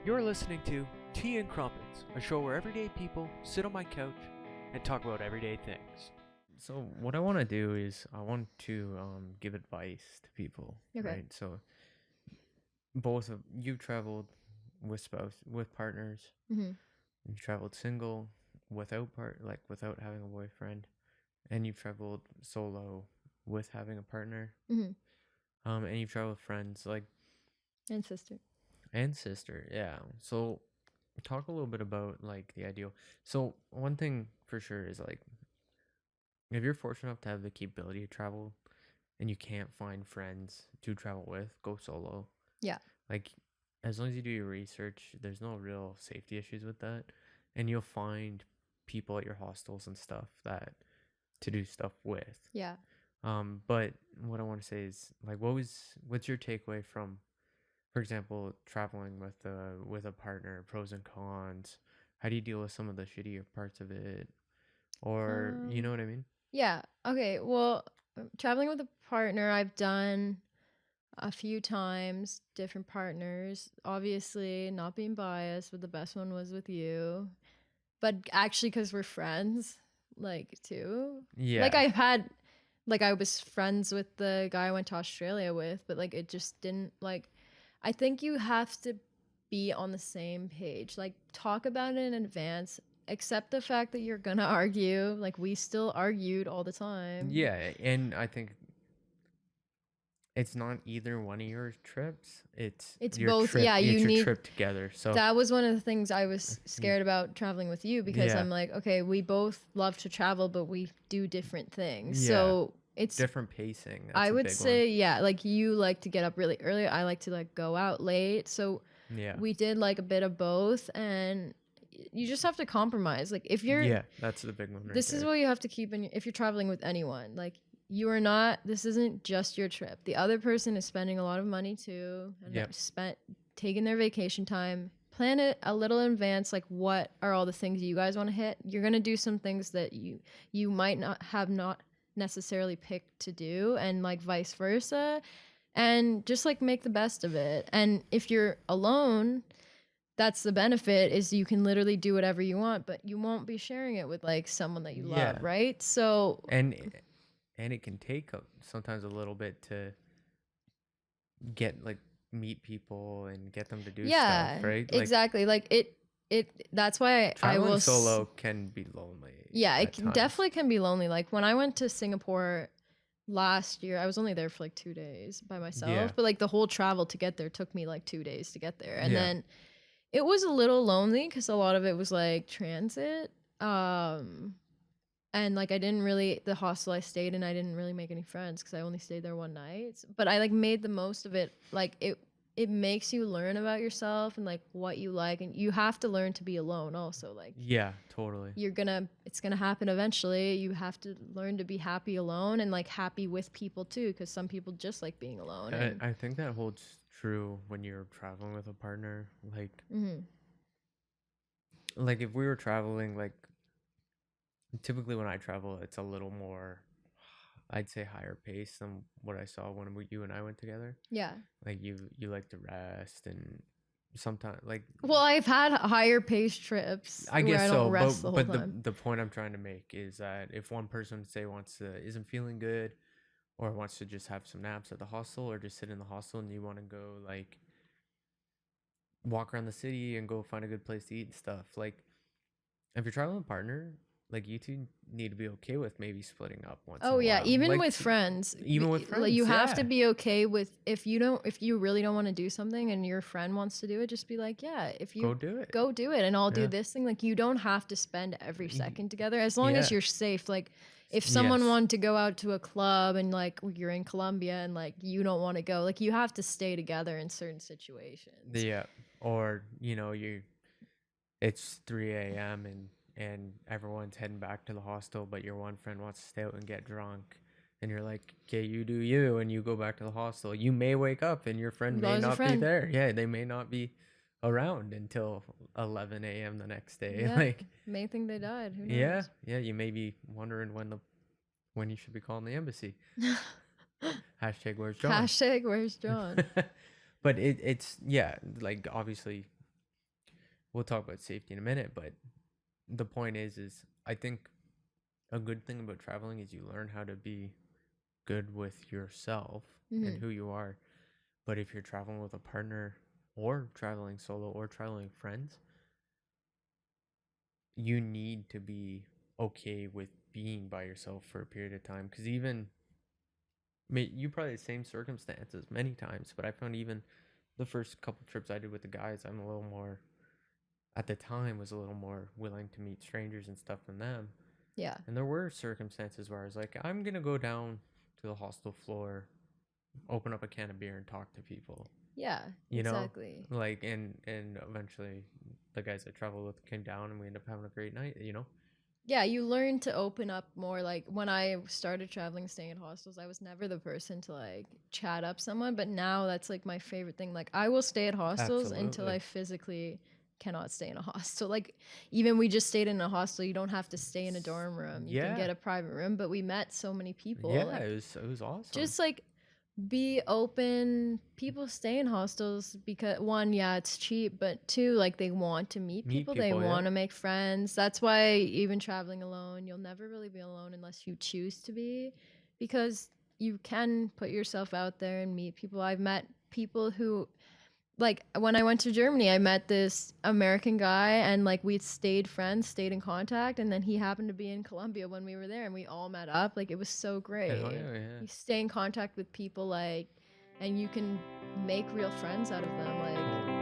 You're listening to Tea and Crumpets, a show where everyday people sit on my couch and talk about everyday things. So what I want to do is I want to give advice to people, Okay. right? So both of you traveled with partners. Mm-hmm. You traveled single without having a boyfriend, and you traveled solo with having a partner. Mm-hmm. And you traveled with friends And sister. and sister. Yeah. So talk a little bit about like the ideal. So one thing for sure is like if you're fortunate enough to have the capability to travel and you can't find friends to travel with, go solo. Yeah. Like, as long as you do your research, there's no real safety issues with that. And you'll find people at your hostels and stuff that to do stuff with. Yeah. But what I want to say is like, what's your takeaway from, for example, traveling with a partner, pros and cons? How do you deal with some of the shittier parts of it? Or you know what I mean? Yeah. Okay. Well, traveling with a partner, I've done a few times, different partners. Obviously, not being biased, but the best one was with you. But actually, because we're friends, like, too. Yeah. Like, I was friends with the guy I went to Australia with, but, like, it just didn't, like, I think you have to be on the same page. Like, talk about it in advance. Accept the fact that you're gonna argue. Like, we still argued all the time. Yeah, and I think it's not either one of your trips. It's your both. Trip, Yeah, it's you your need trip together. So that was one of the things I was scared about traveling with you because Yeah. I'm like, okay, we both love to travel, but we do different things. Yeah. So it's different pacing. That's I a would big say, yeah, like you like to get up really early. I like to like go out late. So one. Yeah. we did like a bit of both, and you just have to compromise. Like if you're Yeah, that's the big one. Right this is there. what you have to keep in if you're traveling with anyone. Like you are not this isn't just your trip. The other person is spending a lot of money too and Yep. taking their vacation time. Plan it a little in advance, like what are all the things you guys want to hit. You're going to do some things that you might not necessarily picked to do, and like vice versa, and just like make the best of it. And if you're alone, that's the benefit is you can literally do whatever you want, but you won't be sharing it with like someone that you Yeah. love, right? So and it can take sometimes a little bit to get like meet people and get them to do stuff, right? Like, exactly. Like it that's why I traveling will solo can be lonely. yeah, at it times. definitely can be lonely. Like when I went to Singapore last year, I was only there for like 2 days by myself, Yeah. but like the whole travel to get there took me like 2 days to get there. And Yeah. then it was a little lonely because a lot of it was like transit. And like the hostel I stayed in, I didn't really make any friends because I only stayed there one night. But I like made the most of it. Like it makes you learn about yourself and like what you like, and you have to learn to be alone also. Like Yeah, totally. it's gonna happen eventually. You have to learn to be happy alone and like happy with people too, because some people just like being alone. And, I think that holds true when you're traveling with a partner. Mhm. Like if we were traveling, like typically when I travel, it's a little more, I'd say, higher pace than what I saw when you and I went together. Yeah. Like you like to rest, and sometimes like Well, I've had higher paced trips. I where guess I don't so, rest the whole but time. the point I'm trying to make is that if one person isn't feeling good, or wants to just have some naps at the hostel, or just sit in the hostel, and you want to go like walk around the city and go find a good place to eat and stuff, like if you're traveling with a partner, like you two need to be okay with maybe splitting up once. Oh in a yeah, while. even Like, with friends. even with like, friends, you have to yeah. be okay with if you really don't want to do something and your friend wants to do it, just be like, yeah, if you Go do it. go do it, and I'll do Yeah. this thing. Like you don't have to spend every Y- second together as long as yeah. you're safe. Like if someone Yes. wanted to go out to a club and like you're in Colombia and like you don't want to go, like you have to stay together in certain situations. Yeah. Or it's 3 a.m. and everyone's heading back to the hostel, but your one friend wants to stay out and get drunk, and you're like, okay, you do you, and you go back to the hostel. You may wake up and your friend As may long as your not be friend- there. Yeah, they may not be around until 11 a.m. the next day. Yeah. Like, May think they died. Who knows? yeah, you may be wondering when you should be calling the embassy. Hashtag where's John? Hashtag where's John? But it's like obviously we'll talk about safety in a minute, but the point is I think a good thing about traveling is you learn how to be good with yourself and who you are. But if you're traveling with a partner or traveling solo or traveling with friends, you need to be okay with being by yourself for a period of time. Because even you probably the same circumstances many times, but I found even the first couple trips I did with the guys, I'm a little more, at the time, was a little more willing to meet strangers and stuff than them. Yeah. And there were circumstances where I was like, I'm going to go down to the hostel floor, open up a can of beer and talk to people. Yeah, You exactly. know, like, and eventually the guys I traveled with came down and we ended up having a great night, you know? Yeah, you learn to open up more. Like when I started traveling, staying at hostels, I was never the person to like chat up someone, but now that's like my favorite thing. Like I will stay at hostels until Absolutely. I physically cannot stay in a hostel. Like even we just stayed in a hostel, you don't have to stay in a dorm room. You can Yeah. get a private room, but we met so many people. Yeah, like, it was awesome. just like be open. People stay in hostels because one, yeah, it's cheap, but two, like they want to meet people. They people, yeah. want to make friends. That's why even traveling alone, you'll never really be alone unless you choose to be, because you can put yourself out there and meet people. I've met people who, like when I went to Germany, I met this American guy and like we stayed friends, stayed in contact, and then he happened to be in Colombia when we were there and we all met up. Like it was so great. Hell yeah. You stay in contact with people, like, and you can make real friends out of them. Like